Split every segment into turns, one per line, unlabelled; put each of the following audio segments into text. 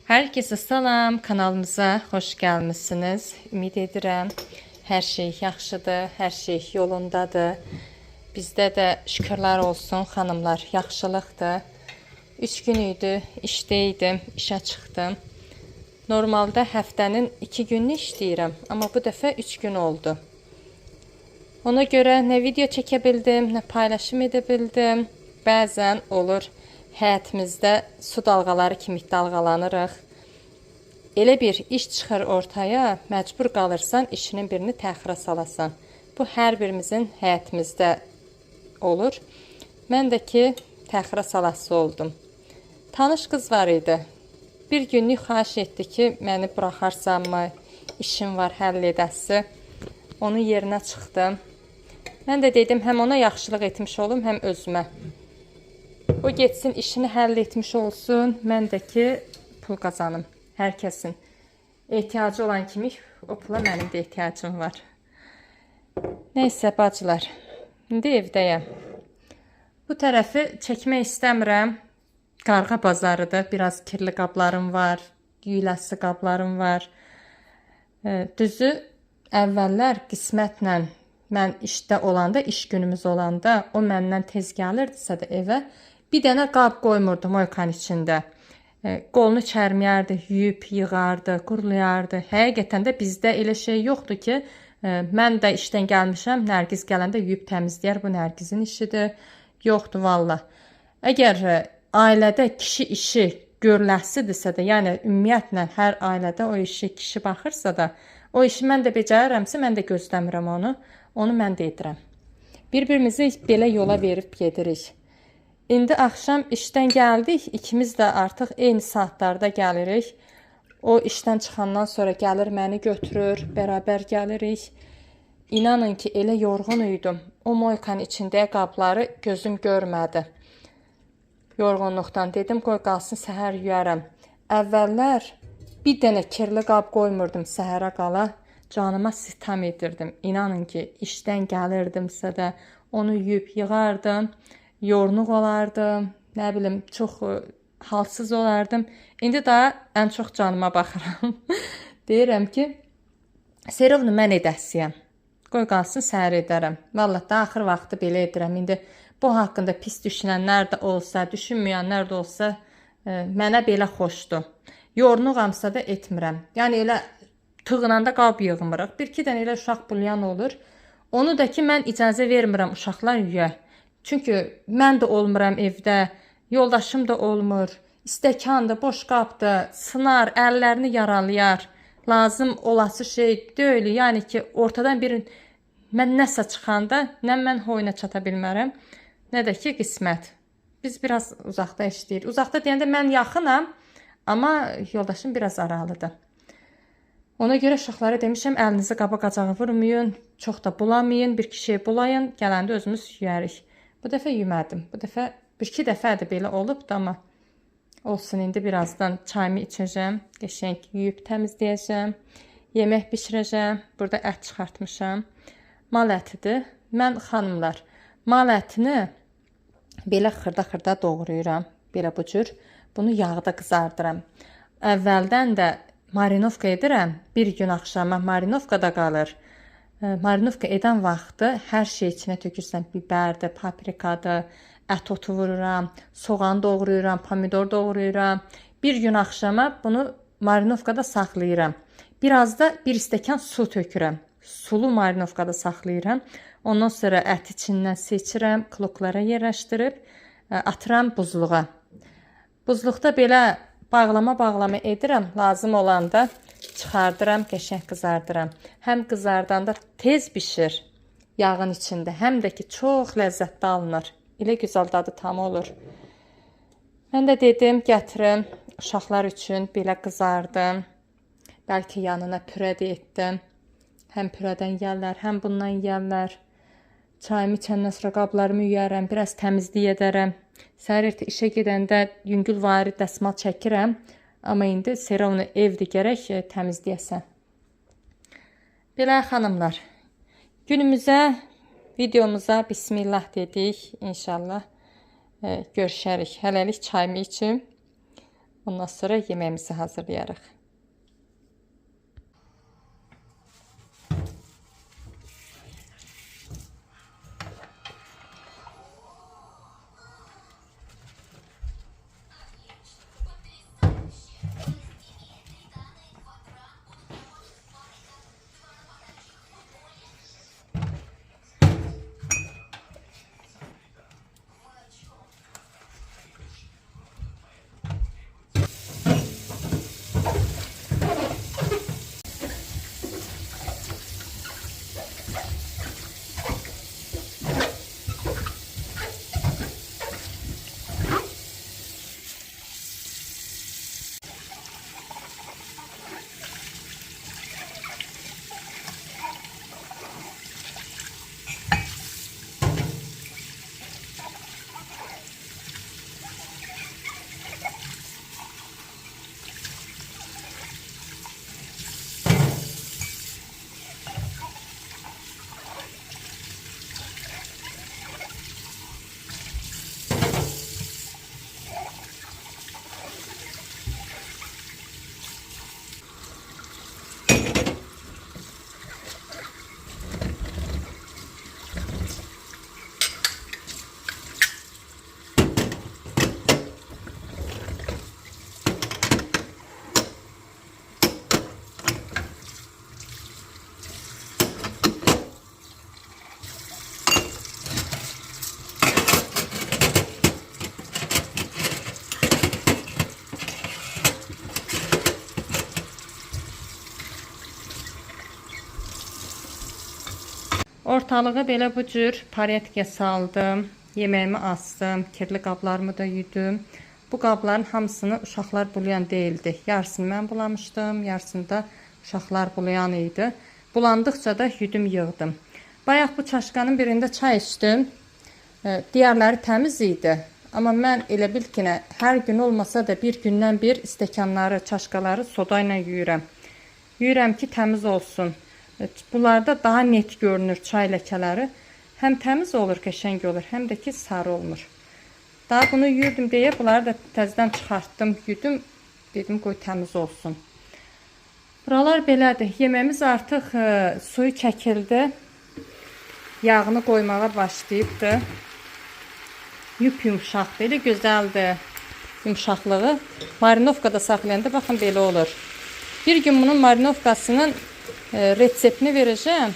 Herkese salam, kanalımıza xoş gəlmisiniz. Ümid edirəm hər şey yaxşıdır, hər şey yolundadır. Bizdə də şükürlər olsun, xanımlar, yaxşılıqdır. 3 gün idi, işdəydim, işə çıxdım. Normalda həftənin 2 gününü işləyirəm, amma bu dəfə 3 gün oldu. Ona görə nə video çəkə bildim, nə paylaşım edə bildim. Bəzən olur, həyətimizdə su dalğaları kimi dalğalanırıq. Elə bir iş çıxır ortaya, məcbur qalırsan işinin birini təxirə salasan. Bu hər birimizin həyətimizdə olur. Mən də ki, təxirə salası oldum. Tanış qız var idi. Bir günlük xahiş etdi ki, məni buraxarsanmı, işim var, həll edəsi. Onun yerinə çıxdım. Mən də dedim, həm ona yaxşılıq etmiş olum, həm özümə. O getsin, işini həll etmiş olsun, mən də ki, pul qazanım. Hər kəsin ehtiyacı olan kimi o pula mənim də ehtiyacım var. Neysə, bacılar, indi evdəyəm. Bu tərəfi çəkmək istəmirəm. Qarğa bazarıdır, biraz kirli qablarım var, yüyləsi qablarım var. Düzü, əvvəllər qismətlə mən işdə olanda, iş günümüz olanda, o məndən tez gəlirdisə də evə, bir dənə qab qoymurdum oykanın içində. Qolunu çərməyərdi, yuyub, yığardı, qurulayardı. Həqiqətən də bizdə elə şey yoxdur ki, mən də işdən gəlmişəm, Nərgiz gələndə yuyub təmizləyər, bu Nərgizin işidir. Yoxdur, valla. Əgər ailədə kişi işi görüləsidirsə də, yəni ümumiyyətlə hər ailədə o işi kişi baxırsa da, o işi mən də becərirəmsə, mən də gözləmirəm onu. Onu mən də edirəm. Bir-birimizi belə yola verib gedirik. İndi axşam işdən gəldik, ikimiz də artıq eyni saatlarda gəlirik. O işdən çıxandan sonra gəlir məni götürür, bərabər gəlirik. İnanın ki, elə yorğun idim. O moykanın içindəyə qabları gözüm görmədi. Yorğunluqdan dedim, qoy qalsın, səhər yuyarım. Əvvəllər bir dənə kirli qab qoymurdum səhərə qala. Canıma sitam edirdim. İnanın ki, işdən gəlirdimsə də onu yuyub yığardım. Yorğun olardım, nə bilim, çox halsız olardım. İndi daha ən çox canıma baxıram. Deyirəm ki, Serovnu mən edəsiyəm. Qoy qalsın, səhər edərəm. Vallahi da axır vaxtı belə edirəm. İndi bu haqqında pis düşünənlər də olsa, düşünməyənlər də olsa, mənə belə xoşdur. Yorğunamsa da etmirəm. Yəni elə tığınanda qab yığmırıq. Bir-iki dənə elə uşaq bulyan olur. Onu da ki, mən icazə vermirəm uşaqlar yuya. Çünki mən də olmuram evdə, yoldaşım da olmur, stəkandır, boş qabdır, sınar, əllərini yaralayar, lazım olası şey deyil. Yəni ki, ortadan bir mən nəsə çıxanda, nə mən hoyuna çata bilmərəm, nə də ki, qismət. Biz biraz uzaqda işləyirik. Uzaqda deyəndə mən yaxınam, amma yoldaşım biraz aralıdır. Ona görə uşaqlara demişəm, əlinizi qaba qacağı vurmayın, çox da bulamayın, bir-iki şey bulayın, gələndə özümüz yuyarıq. Bu dəfə yemədim. Bu dəfə bir-iki dəfədir belə olubdu, amma olsun, indi birazdan çayımı içəcəm, qəşəng yuyub təmizləyəcəm, yemək bişirəcəm. Burada ət çıxartmışam. Mal ətidir. Mən xanımlar, mal ətini belə xırda-xırda doğrayıram, belə bu cür. Bunu yağda qızardıram. Əvvəldən də marinovka edirəm. Bir gün axşama marinovkada qalır. Marinovka edən vaxtı hər şey içinə tökürsən, bibərdir, paprikadır, ət otu vururam, soğan doğrayıram, pomidor doğrayıram. Bir gün axşama bunu marinovkada saxlayıram. Biraz da bir stəkan su tökürəm. Sulu marinovkada saxlayıram. Ondan sonra ət içindən seçirəm, kloklara yerləşdirib atıram buzluğa. Buzluqda belə bağlama edirəm, lazım olanda çıxardıram, qəşəng qızardıram. Həm qızardanda tez bişir yağın içində, həm də ki, çox ləzzətli alınır. Elə gözəl dadı tam olur. Mən də dedim, gətirim, uşaqlar üçün belə qızardım. Bəlkə yanına pürə də etdim. Həm pürədən yeyərlər, həm bundan yeyərlər. Çayımı içəndən sonra qablarımı yuyarım, biraz təmizlik edərəm. Səhər ertə işə gedəndə yüngül vari dəsmal çəkirəm. Amma indi Serovnu evdir, gərək təmizləyəsən. Belə xanımlar, günümüzə, videomuza bismillah dedik. İnşallah görüşərik. Hələlik çayımı içim. Ondan sonra yeməyimizi hazırlayarıq. Ortalığı belə bu cür paretkaya saldım. Yeməyimi asdım. Kirli qablarımı da yudum. Bu qabların hamısını uşaqlar bulayan değildi. Yarısını mən bulamışdım. Yarısını da uşaqlar bulayan idi. Bulandıqca da yudum yığdım. Bayaq bu çaşkanın birində çay içdim. Diğerləri təmiz idi. Amma mən elə bil ki, hər gün olmasa da bir gündən bir stəkanları, çaşkaları soda ilə yuyuram. Yuyuram ki, təmiz olsun. Bunlarda daha net görünür çay ləkələri. Həm təmiz olur, qəşəng olur, həm də ki sarı olmur. Daha bunu yuyurdum deyə bunları da təzədən çıxartdım, yudum. Dedim qoy təmiz olsun. Buralar belədir. Yeməmiz artıq suyu çəkildi. Yağını qoymağa başlayıbdı. Yumuşaqdır, elə gözəldir yumuşaqlığı. Marinovkada saxlayanda baxın belə olur. Bir gün bunun marinovkasının reseptini verəcəm.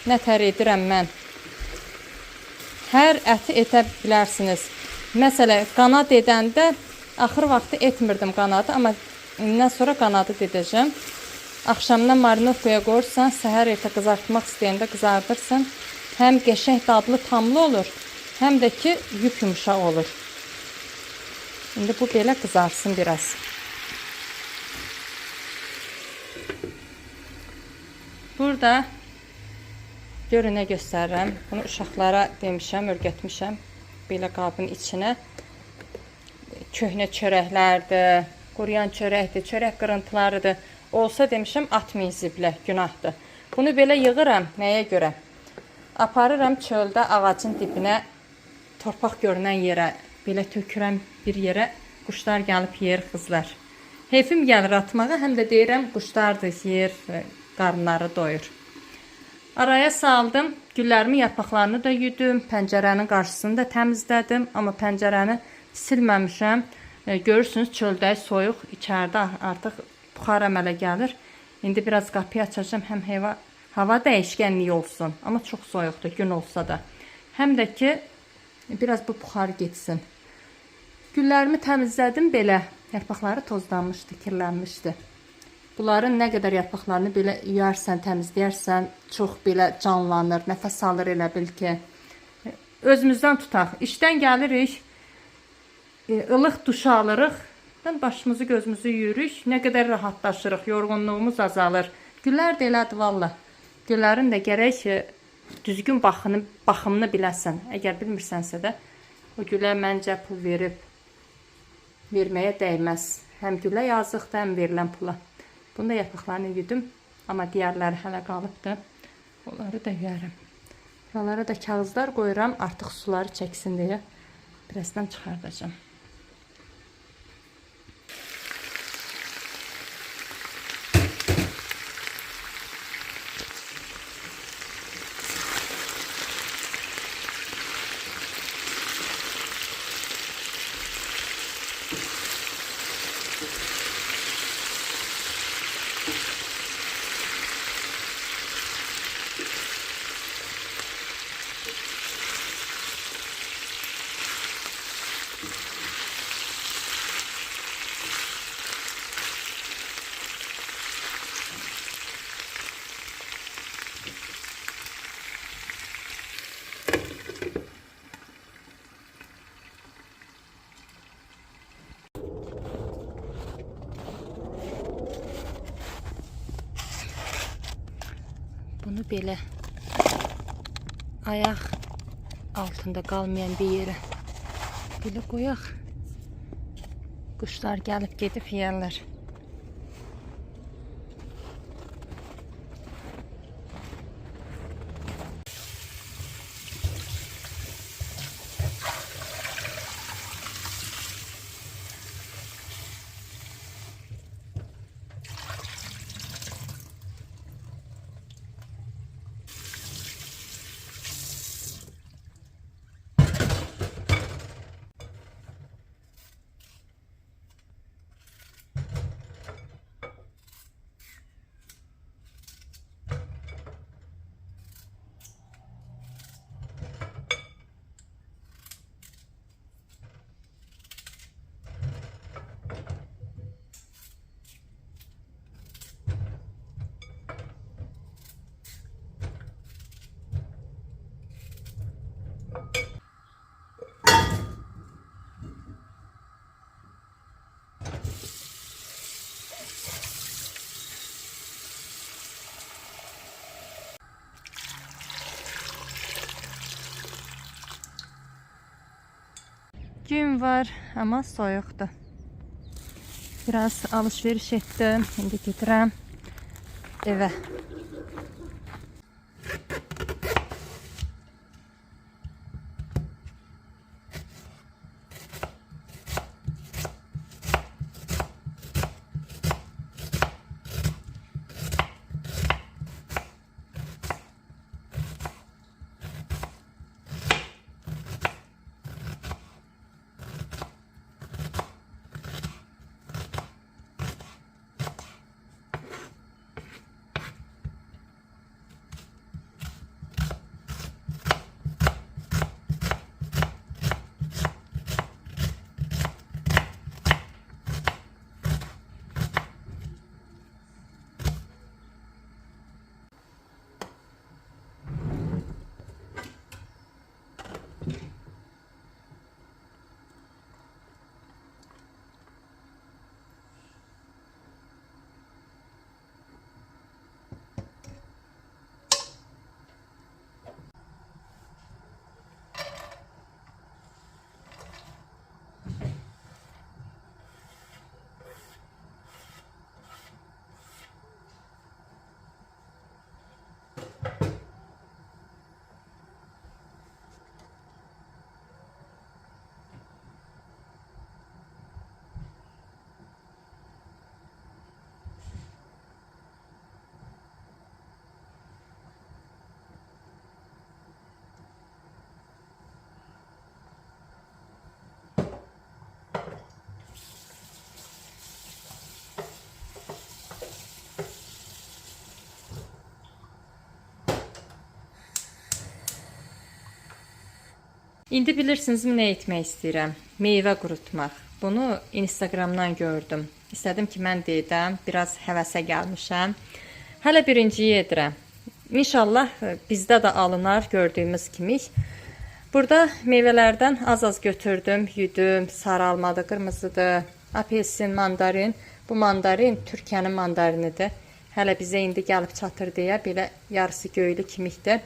Nətər edirəm mən. Hər əti etə bilərsiniz. Məsələn, qanad edəndə axır vaxtı etmirdim qanadı, amma indən sonra qanadı edəcəm. Axşamdan marinovkaya qoyursan, səhər ertə qızartmaq istəyəndə qızardırsan. Həm qəşəng dadlı, tamlı olur, həm də ki yumuşaq olur. İndi bu belə qızarsın biraz. Burada görün nə göstərirəm. Bunu uşaqlara demişəm, öyrətmişəm. Belə qabın içinə köhnə çörəklərdir, quruyan çörəkdir, çörək qırıntılarıdır. Olsa demişəm, atmayın zibilə, günahdır. Bunu belə yığıram, nəyə görə? Aparıram çöldə ağacın dibinə, torpaq görünən yerə, belə tökürəm bir yerə, quşlar gəlib yer, qızlar. Heyfim gəlir atmağa, həm də deyirəm, quşlardır, yer, qarınları doyur. Araya saldım, güllərimin yarpaqlarını da yudum, pəncərənin qarşısını da təmizlədim, amma pəncərəni silməmişəm. Görürsünüz, çöldə soyuq, içəridə artıq buxar əmələ gəlir. İndi biraz qapıyı açacağım, həm hava dəyişkənliyi olsun, amma çox soyuqdur, gün olsa da. Həm də ki, biraz bu buxar getsin. Güllərimi təmizlədim belə, yarpaqları tozlanmışdı, kirlənmişdi. Bunların nə qədər yarpaqlarını belə yuyarsan, təmizləyərsən, çox belə canlanır, nəfəs alır elə bil ki. Özümüzdən tutaq, işdən gəlirik, ılıq duş alırıq, başımızı gözümüzü yuyuruq, nə qədər rahatlaşırıq, yorğunluğumuz azalır. Güllər də elədir valla. Güllərin də gərək düzgün baxımını biləsən. Əgər bilmirsənsə də, o gülə məncə pul verməyə dəyməz. Həm gülə yazıqdır, həm verilən pula. Bunu da yarpaqlarını yudum, amma digərləri hələ qalıbdır. Onları da yuyarım. Buralara da kağızlar qoyuram, artıq suları çəksin deyə birazdan çıxardacağım. Bunu belə ayaq altında qalmayan bir yerə belə qoyaq. Quşlar gəlib gedib yeyərlər. Gün var ama soyuqdur. Biraz alışveriş etdim. Şimdi getirəm evə. İndi bilirsinizmi nə etmək istəyirəm? Meyvə qurutmaq. Bunu Instagramdan gördüm. İstədim ki, mən deyəm, biraz həvəsə gəlmişəm. Hələ birinciyi edirəm. İnşallah bizdə də alınar gördüyümüz kimi. Burada meyvələrdən az-az götürdüm, yudum. Sarı almadır, qırmızıdır, apelsin, mandarin. Bu mandarin Türkiyənin mandarinidir. Hələ bizə indi gəlib çatır deyə belə yarısı göylü kimikdir.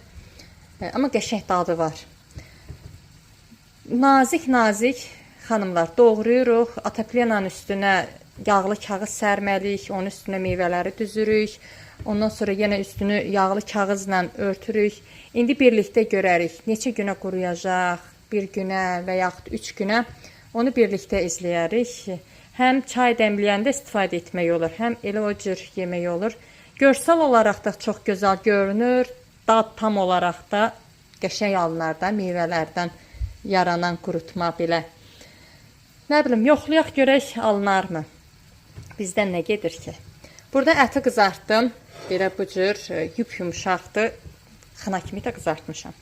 Amma qəşəng dadı var. Nazik-nazik xanımlar doğrayırıq. Ataplenanın üstünə yağlı kağız sərməliyik. Onun üstünə meyvələri düzürük. Ondan sonra yenə üstünü yağlı kağızla örtürük. İndi birlikdə görərik. Neçə günə quruyacaq? Bir günə və yaxud 3 günə. Onu birlikdə izləyərik. Həm çay dəmləyəndə istifadə etmək olur. Həm elə o cür yemək olur. Görsel olaraq da çox gözəl görünür. Dad tam olaraq da qəşəng alınar da meyvələrdən yaranan qurutma belə. Nə bilim, yoxlayaq görək alınarmı? Bizdən nə gedir ki? Burada əti qızartdım. Belə bu cür yumşaqdır. Xına kimi də qızartmışam.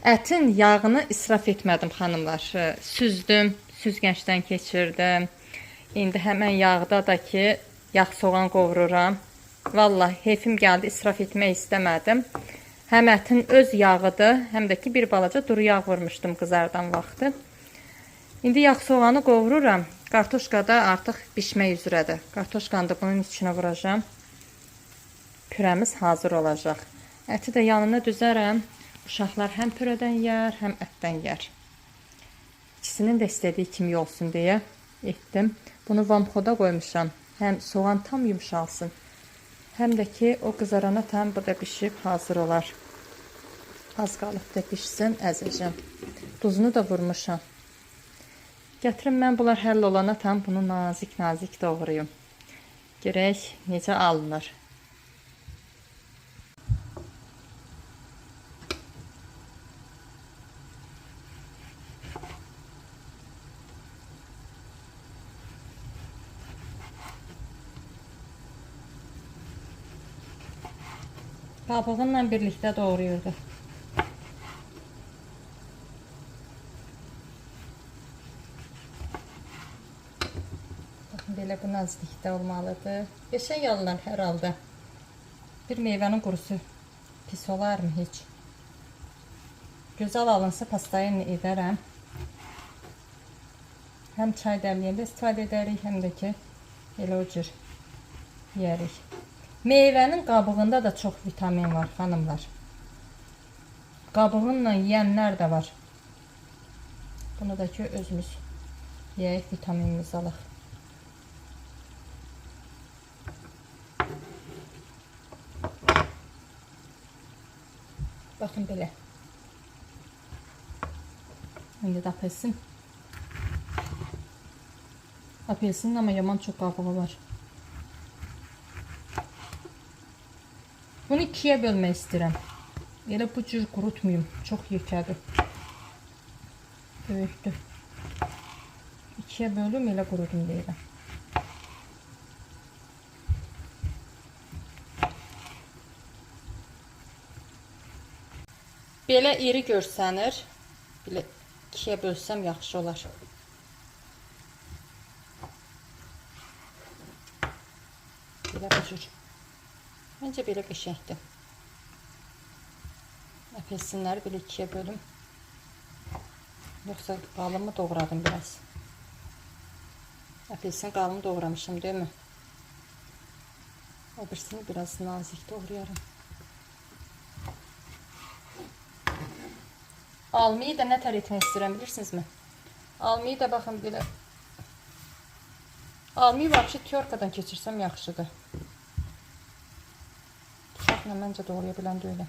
Ətin yağını israf etmədim xanımlar. Süzdüm, süzgəncdən keçirdim. İndi həmən yağda da ki, yağ soğan qovururam. Vallahi heyfim gəldi, israf etmək istəmədim. Həm ətin öz yağıdır, həm də ki bir balaca duru yağ vurmuşdum qızardan vaxtı. İndi yağ soğanı qovururam. Kartoşka da artıq bişmək üzrədir. Kartoşkanı da bunun içinə vuracağım. Pürəmiz hazır olacaq. Əti də yanına düzərəm. Uşaqlar həm pürədən yər, həm ətdən yər. İkisinin də istədiyi kimi olsun deyə etdim. Bunu vamxoda qoymuşam. Həm soğan tam yumşalsın, həm də ki o qızarana tam bu da bişib hazır olar. Az qalıb da pişsin, əzəcəm. Duzunu da vurmuşam. Gətirim mən bunlar həll olana tam bunu nazik-nazik doğrayım. Görək necə alınır. Qabığınla birlikdə doğrayırdı. Baxın, belə bu naziklikdə olmalıdır. Qəşəng alınır hər halda. Bir meyvənin qurusu pis olarmı heç? Gözəl alınsa pastayı edərəm. Həm çay dəmləyəndə istifadə edərik, həm də ki elə o cür yeyərik. Meyvənin qabığında da çox vitamin var, xanımlar. Qabığınla yeyənlər də var. Bunu da ki özümüz yeyək, vitaminimizi alaq. Baxın belə. İndi də apelsin. Apelsinin amma yaman çox qabığı var. Bunu ikiyə bölmək istəyirəm. Elə bu cür qurutmayım. Çox yekədir. Böyükdür. İkiyə bölüm, elə qurudum deyirəm. Belə iri görsənir. Belə ikiyə bölsəm yaxşı olar. Belə bu cür. Məncə belə qəşəngdir. Apelsinləri belə ikiyə bölüm. Yoxsa qalınmı doğradım biraz? Apelsin qalın doğramışım, değil mi? O birisini biraz nazik doğrayarım. Almayı da nə tər etmək istəyirəm, bilirsinizmi? Almayı da baxın belə. Almayı vəbşi tyorkadan keçirsəm yaxşıdır. Məncə doğraya bilən deyiləm.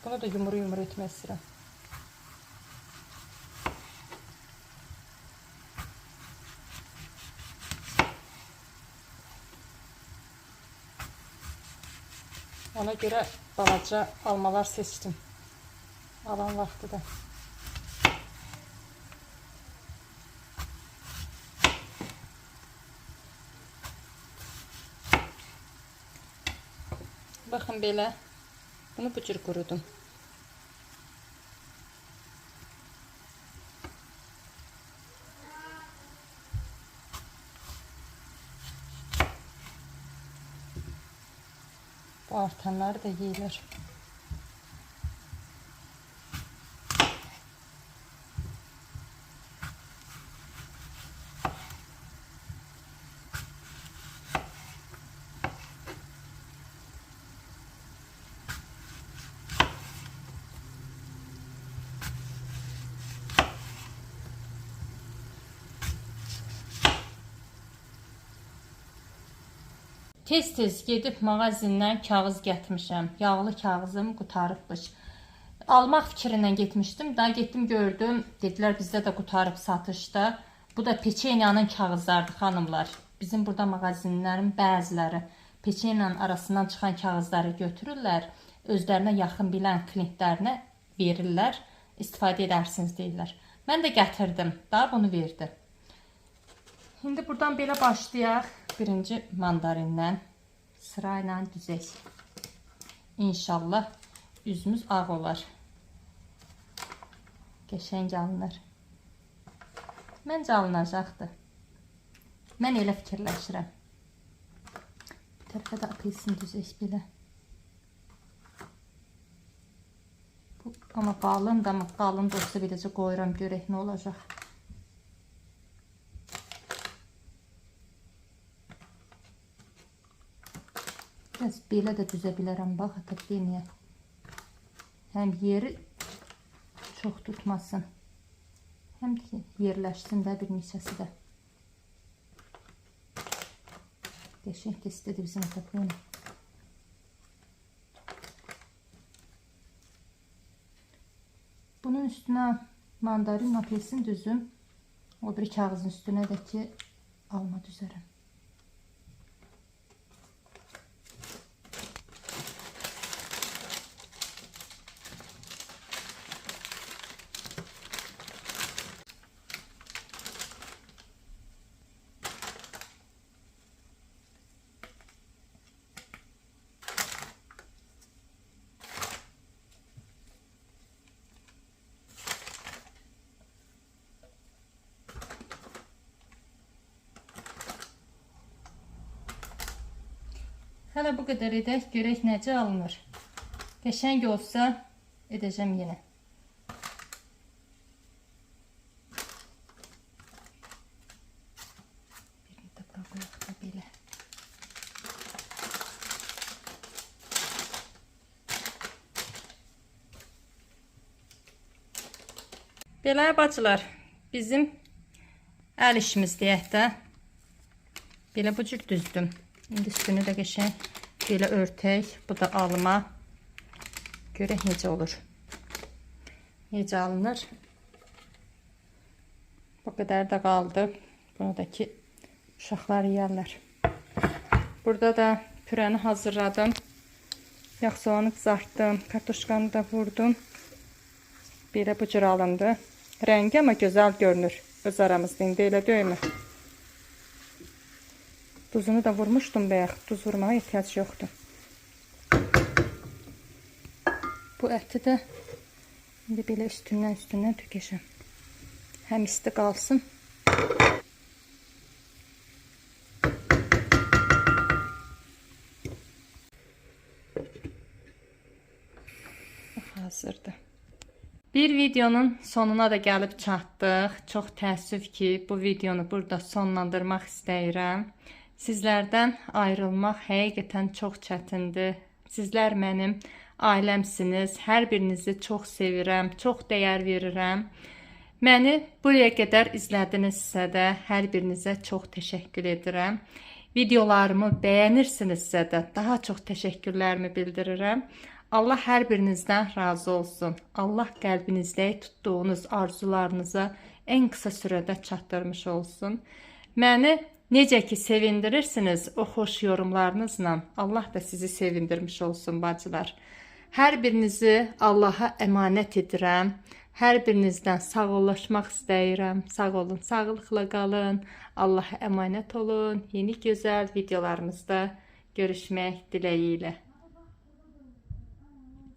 Bunu da yumru-yumru etmək istəyirəm. Ona görə balaca almalar seçdim. Alan vaxtı da. Baxın belə. Bunu bu cür qurudum. Bu artanları da yeyilir. Tez-tez gedib mağazindən kağız gətirmişəm. Yağlı kağızım qutarıbmış. Almaq fikrindən getmişdim. Daha getdim gördüm. Dedilər bizdə də qutarıb satışda. Bu da peçenyanın kağızlardır xanımlar. Bizim burada mağazinlərin bəziləri peçenyanın arasından çıxan kağızları götürürlər. Özlərinə yaxın bilən klientlərinə verirlər. İstifadə edərsiniz deyirlər. Mən də gətirdim. Daha bunu verdi. İndi buradan belə başlayaq. Birinci mandarindən sırayla düzək. İnşallah üzümüz ağ olar. Qəşəng alınır. Məncə alınacaqdır. Mən elə fikirləşirəm. Bir tərəfə də apelsin düzək belə. Bu, amma qalın da, qalın da olsa beləcə qoyuram, görək nə olacaq. Biraz belə də düzə bilərəm. Bax, atıb denəyəm. Həm yeri çox tutmasın. Həm ki yerləşsin də bir neçəsi də. Qəşəng də istədi bizim ataqlarını. Bunun üstünə mandarin, apelsin düzüm. O bir kağızın üstünə də ki alma düzərəm. Hələ bu qədər edək, görək necə alınır. Qəşəng olsa edəcəm yenə. Birini də bura qoyaq da belə. Belə bacılar, bizim əl işimiz deyək də. Belə bu cür düzdüm. İndi üstünü də qəşəng belə örtək. Bu da alma. Görək necə olur. Necə alınır. Bu qədər də qaldı. Bunu da ki uşaqlar yeyərlər. Burada da pürəni hazırladım. Yağ soğanı qızartdım. Kartuşkanı da vurdum. Belə bu cür alındı. Rəngi amma gözəl görünür. Öz aramızda indi elə deyilmi? Duzunu da vurmuşdum bayaq. Duz vurmağa ehtiyac yoxdur. Bu əti də indi belə üstündən tökəcəm. Həm isti qalsın. Hazırdır. Bir videonun sonuna da gəlib çatdıq. Çox təəssüf ki, bu videonu burada sonlandırmaq istəyirəm. Sizlərdən ayrılmaq həqiqətən çox çətindir. Sizlər mənim ailəmsiniz. Hər birinizi çox sevirəm, çox dəyər verirəm. Məni buraya qədər izlədinizsə də hər birinizə çox təşəkkür edirəm. Videolarımı bəyənirsinizsə də daha çox təşəkkürlərimi bildirirəm. Allah hər birinizdən razı olsun. Allah qəlbinizdə tutduğunuz arzularınıza ən qısa sürədə çatdırmış olsun. Məni necə ki sevindirirsiniz o xoş yorumlarınızla, Allah da sizi sevindirmiş olsun bacılar. Hər birinizi Allaha əmanət edirəm. Hər birinizdən sağollaşmaq istəyirəm. Sağ olun, sağlıqla qalın. Allaha əmanət olun. Yeni gözəl videolarımızda görüşmək diləyilə.